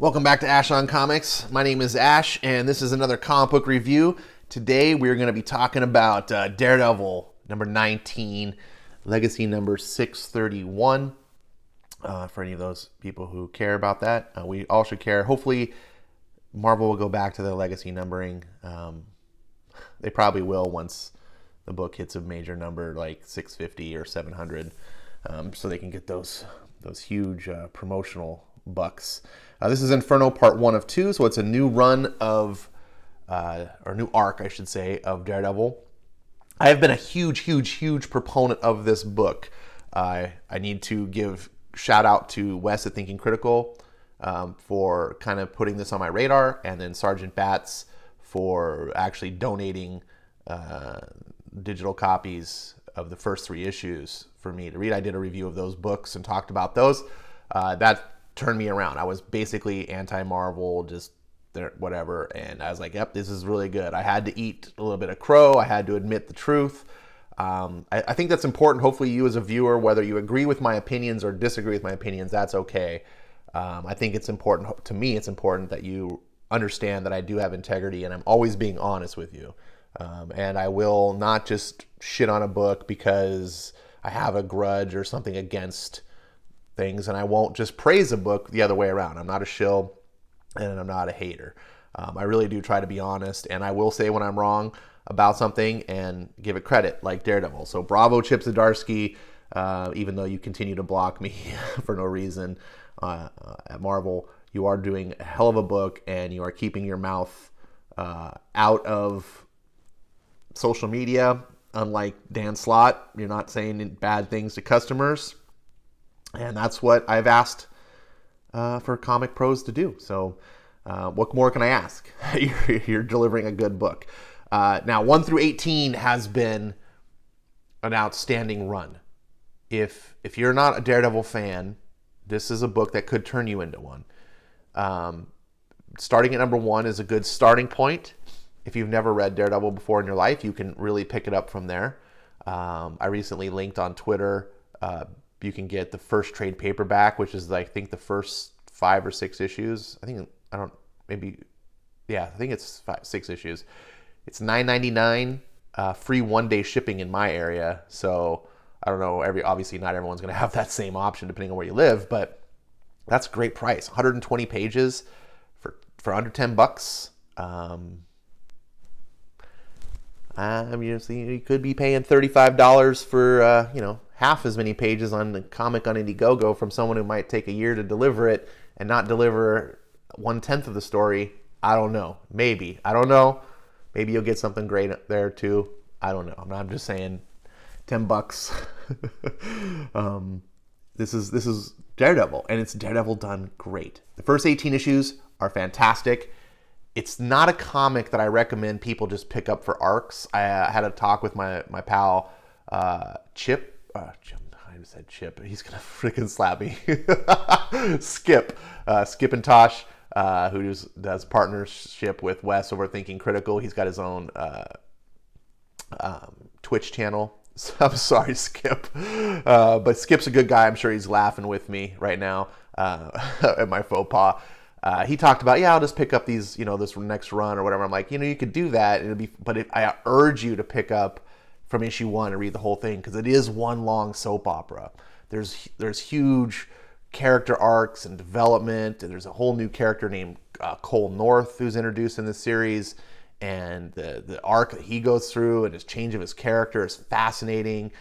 Welcome back to Ash on Comics. My name is Ash, and this is another comic book review. Today we're going to be talking about Daredevil number 19, Legacy number 631. For any of those people who care about that, we all should care. Hopefully, Marvel will go back to their legacy numbering. They probably will once the book hits a major number like 650 or 700, so they can get those huge promotional bucks. This is Inferno Part 1 of 2, so it's a new run of, or new arc, I should say, of Daredevil. I have been a huge proponent of this book. I need to give shout out to Wes at Thinking Critical for kind of putting this on my radar, and then Sergeant Batts for actually donating digital copies of the first 3 issues for me to read. I did a review of those books and talked about those. That turned me around. I was basically anti-Marvel, just whatever, and I was like, yep, this is really good. I had to eat a little bit of crow. I had to admit the truth. I think that's important. Hopefully you as a viewer, whether you agree with my opinions or disagree with my opinions, that's okay. I think it's important, to me, it's important that you understand that I do have integrity and I'm always being honest with you. And I will not just shit on a book because I have a grudge or something against things, and I won't just praise a book the other way around. I'm not a shill and I'm not a hater. I really do try to be honest, and I will say when I'm wrong about something and give it credit, like Daredevil. So bravo, Chip Zdarsky, even though you continue to block me for no reason at Marvel. You are doing a hell of a book, and you are keeping your mouth out of social media. Unlike Dan Slott, you're not saying bad things to customers. And that's what I've asked for comic pros to do. So what more can I ask? You're delivering a good book. Now, 1 through 18 has been an outstanding run. If you're not a Daredevil fan, this is a book that could turn you into one. Starting at number 1 is a good starting point. If you've never read Daredevil before in your life, you can really pick it up from there. I recently linked on Twitter. You can get the first trade paperback, which is, I think, the first 5 or 6 issues. I think it's 6 issues. It's $9.99, free 1-day shipping in my area. So I don't know. Obviously, not everyone's going to have that same option depending on where you live, but that's a great price. 120 pages for under $10. You could be paying $35 for half as many pages on the comic on Indiegogo from someone who might take a year to deliver it and not deliver 1/10 of the story. I don't know. Maybe. I don't know. Maybe you'll get something great there too. I don't know. I'm just saying $10. This is Daredevil, and it's Daredevil done great. The first 18 issues are fantastic. It's not a comic that I recommend people just pick up for arcs. I had a talk with my pal Chip. I just said Chip. He's gonna freaking slap me. Skip and Tosh, who does partnership with Wes over Thinking Critical. He's got his own Twitch channel. So I'm sorry, Skip, but Skip's a good guy. I'm sure he's laughing with me right now at my faux pas. He talked about, I'll just pick up these, this next run or whatever. I'm like, you could do that. I urge you to pick up from issue 1 and read the whole thing, because it is one long soap opera. There's huge character arcs and development, and there's a whole new character named Cole North who's introduced in this series, and the arc that he goes through and his change of his character is fascinating.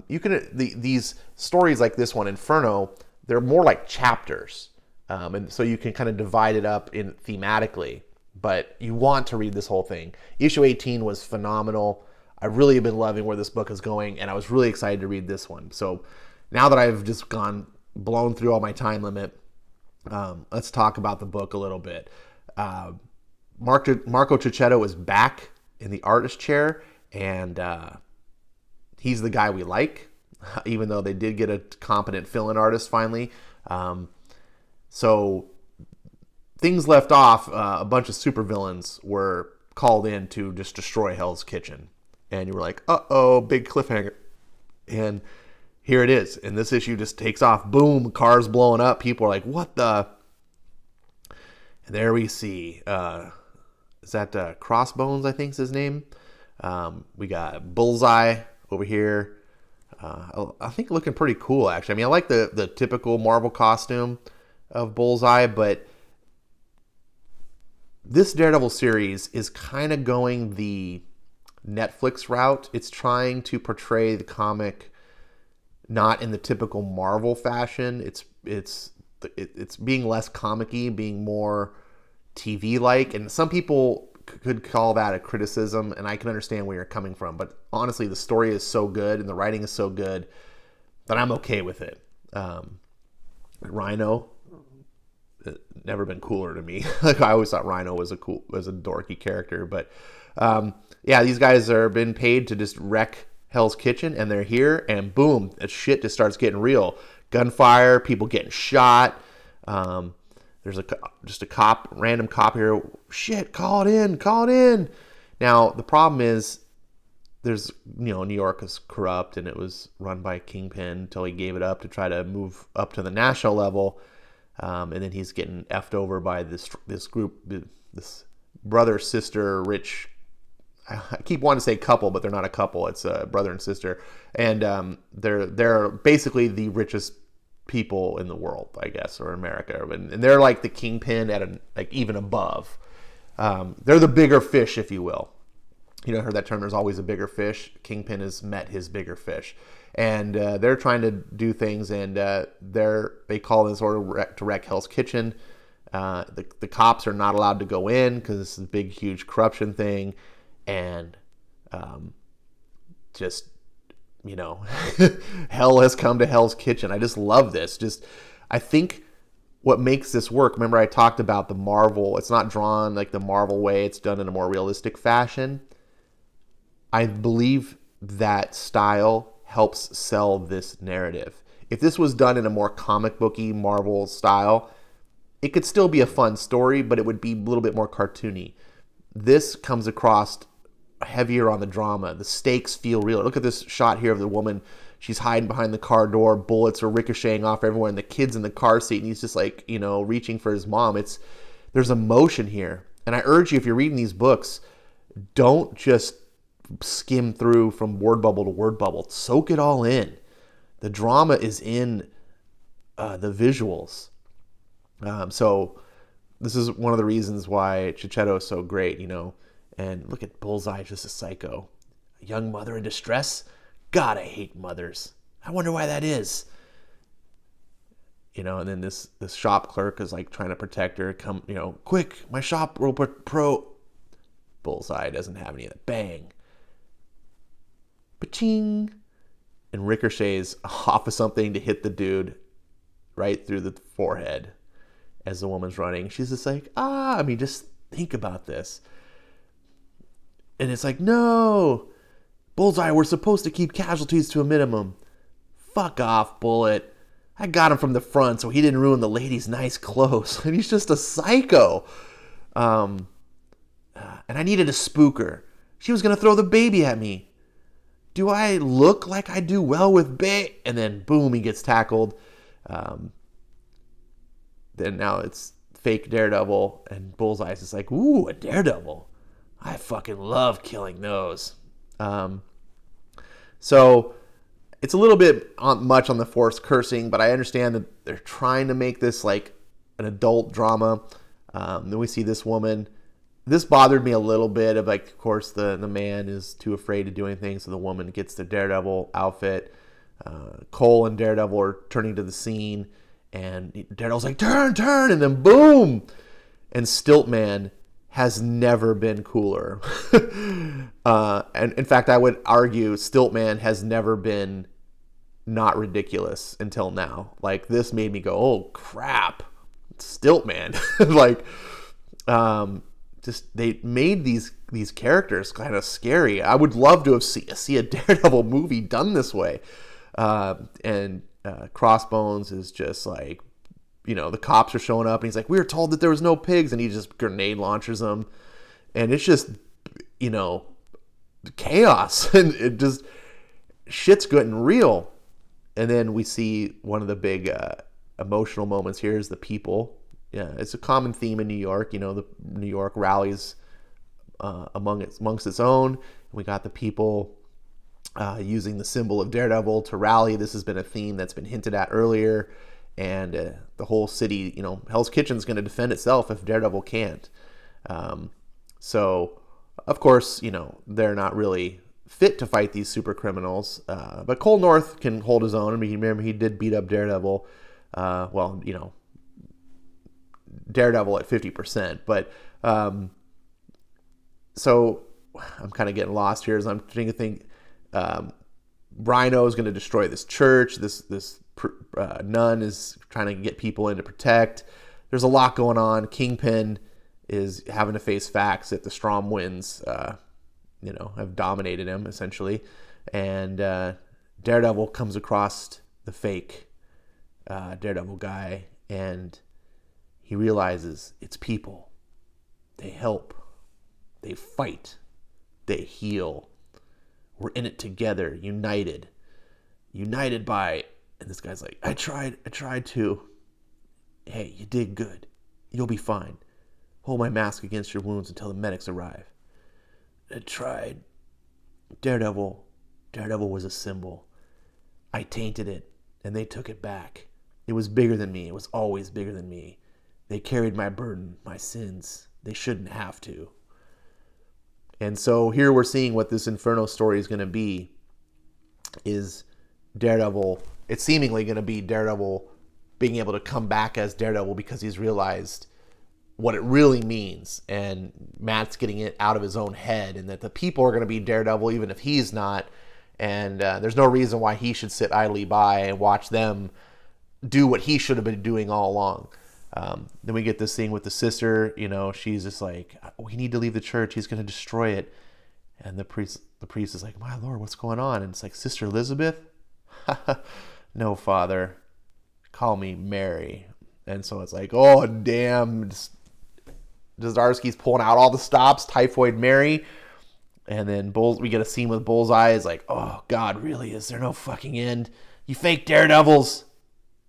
These stories like this one, Inferno, they're more like chapters. And so you can kind of divide it up in thematically, but you want to read this whole thing. Issue 18 was phenomenal. I really have been loving where this book is going, and I was really excited to read this one. So now that I've just blown through all my time limit, let's talk about the book a little bit. Marco Checchetto is back in the artist chair, and he's the guy we like, even though they did get a competent fill-in artist finally. So things left off, a bunch of supervillains were called in to just destroy Hell's Kitchen. And you were like, uh-oh, big cliffhanger. And here it is. And this issue just takes off. Boom, cars blowing up. People are like, what the? And there we see, is that Crossbones, I think is his name. We got Bullseye over here. I think looking pretty cool, actually. I mean, I like the typical Marvel costume of Bullseye, but this Daredevil series is kind of going the Netflix route. It's trying to portray the comic not in the typical Marvel fashion. It's being less comic-y, being more TV-like, and some people could call that a criticism, and I can understand where you're coming from. But honestly, the story is so good and the writing is so good that I'm okay with it. Rhino, never been cooler to me. Like, I always thought Rhino was a dorky character, but yeah, these guys are been paid to just wreck Hell's Kitchen, and they're here, and boom, that shit just starts getting real. Gunfire, people getting shot. There's just a random cop here. Shit, call it in. Now, the problem is, New York is corrupt, and it was run by Kingpin until he gave it up to try to move up to the national level. And then he's getting effed over by this group, this brother, sister, rich. I keep wanting to say couple, but they're not a couple. It's a brother and sister, and they're basically the richest people in the world, I guess, or America, and they're like the Kingpin at even above. They're the bigger fish, if you will. I heard that term. There's always a bigger fish. Kingpin has met his bigger fish, and they're trying to do things, and they call this order to wreck Hell's Kitchen. The cops are not allowed to go in because this is a big, huge corruption thing, and just hell has come to Hell's Kitchen. I just love this. I think what makes this work, remember I talked about the Marvel, it's not drawn like the Marvel way, it's done in a more realistic fashion. I believe that style helps sell this narrative. If this was done in a more comic booky Marvel style, it could still be a fun story, but it would be a little bit more cartoony. This comes across heavier on the drama. The stakes feel real. Look at this shot here of the woman. She's hiding behind the car door. Bullets are ricocheting off everywhere, and the kid's in the car seat, and he's just reaching for his mom. There's emotion here. And I urge you, if you're reading these books, don't just skim through from word bubble to word bubble. Soak it all in. The drama is in the visuals. So this is one of the reasons why Chichetto is so great, And look at Bullseye, just a psycho. A young mother in distress? God, I hate mothers. I wonder why that is. And then this shop clerk is like trying to protect her. Come, quick, my shop will pro. Bullseye doesn't have any of that. Bang. Ba-ching. And ricochets off of something to hit the dude right through the forehead as the woman's running. She's just like, just think about this. And it's like, no, Bullseye, we're supposed to keep casualties to a minimum. Fuck off, Bullet. I got him from the front so he didn't ruin the lady's nice clothes. And he's just a psycho. And I needed a spooker. She was going to throw the baby at me. Do I look like I do well with And then, boom, he gets tackled. Then now it's fake Daredevil. And Bullseye's just like, ooh, a Daredevil. I fucking love killing those. So it's a little bit much on the forced cursing, but I understand that they're trying to make this like an adult drama. Then we see this woman. This bothered me a little bit. Of course, the man is too afraid to do anything, so the woman gets the Daredevil outfit. Cole and Daredevil are turning to the scene, and Daredevil's like, turn, and then boom! And Stiltman has never been cooler. And in fact, I would argue Stiltman has never been not ridiculous until now. Like, this made me go, oh crap, Stiltman. Just they made these characters kind of scary. I would love to see a Daredevil movie done this way. And Crossbones is just like, the cops are showing up, and he's like, we were told that there was no pigs, and he just grenade launchers them. And it's just, chaos. And it just, shit's getting real. And then we see one of the big emotional moments here is the people Yeah, it's a common theme in New York. The New York rallies amongst its own. We got the people using the symbol of Daredevil to rally. This has been a theme that's been hinted at earlier, and the whole city, Hell's Kitchen's going to defend itself if Daredevil can't. So, of course, they're not really fit to fight these super criminals, but Cole North can hold his own. I mean, remember, he did beat up Daredevil. Daredevil at 50%, but so I'm kind of getting lost here as I'm trying to think. Rhino is going to destroy this church. This nun is trying to get people in to protect. There's a lot going on. Kingpin is having to face facts that the Strom winds, have dominated him essentially, and Daredevil comes across the fake Daredevil guy, and he realizes it's people. They help. They fight. They heal. We're in it together, united by, and this guy's like, I tried to. Hey, you did good. You'll be fine. Hold my mask against your wounds until the medics arrive. I tried. Daredevil was a symbol. I tainted it, and they took it back. It was bigger than me. It was always bigger than me. They carried my burden, my sins. They shouldn't have to. And so here we're seeing what this Inferno story is going to be, is Daredevil. It's seemingly going to be Daredevil being able to come back as Daredevil because he's realized what it really means. And Matt's getting it out of his own head, and that the people are going to be Daredevil even if he's not. And there's no reason why he should sit idly by and watch them do what he should have been doing all along. Then we get this thing with the sister, she's just like, we need to leave the church. He's going to destroy it. And the priest is like, my Lord, what's going on? And it's like, Sister Elizabeth? No, Father. Call me Mary. And so it's like, oh, damn. Zdarsky's pulling out all the stops. Typhoid Mary. And then we get a scene with Bullseye. It's like, oh, God, really? Is there no fucking end? You fake daredevils.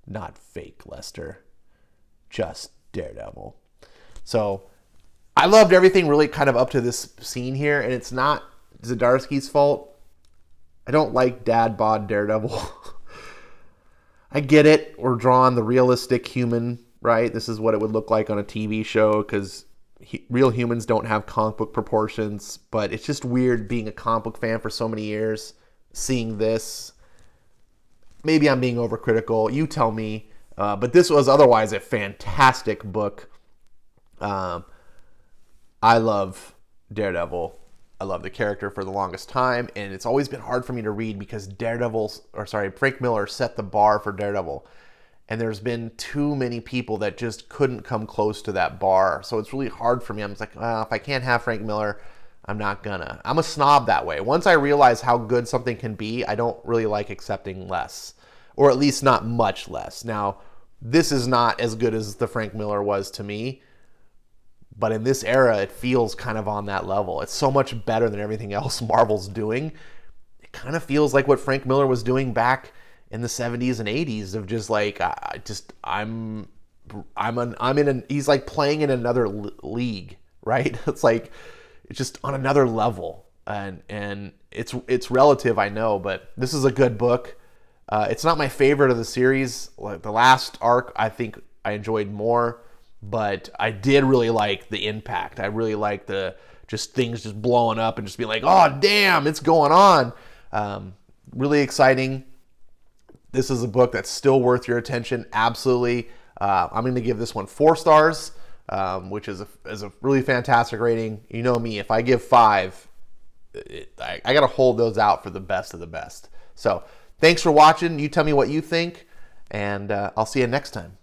Not fake, Lester. Just Daredevil. So I loved everything really kind of up to this scene here, and it's not Zdarsky's fault. I don't like dad bod Daredevil. I get it. We're drawing the realistic human, right? This is what it would look like on a TV show because real humans don't have comic book proportions, but it's just weird being a comic book fan for so many years, seeing this. Maybe I'm being overcritical. You tell me. But this was otherwise a fantastic book. I love Daredevil. I love the character for the longest time, and it's always been hard for me to read because Frank Miller set the bar for Daredevil. And there's been too many people that just couldn't come close to that bar. So it's really hard for me. I'm just like, if I can't have Frank Miller, I'm not gonna. I'm a snob that way. Once I realize how good something can be, I don't really like accepting less. Or at least not much less. Now, this is not as good as the Frank Miller was to me, but in this era, it feels kind of on that level. It's so much better than everything else Marvel's doing. It kind of feels like what Frank Miller was doing back in the 70s and 80s of just like, he's like playing in another league, right? It's like, it's just on another level, and it's relative, I know, but this is a good book. It's not my favorite of the series. Like the last arc, I think I enjoyed more, but I did really like the impact. I really like the just things just blowing up and just being like, oh, damn, it's going on. Really exciting. This is a book that's still worth your attention. Absolutely. I'm going to give this one 4 stars, which is a really fantastic rating. You know me, if I give 5, I got to hold those out for the best of the best. So, thanks for watching. You tell me what you think, and I'll see you next time.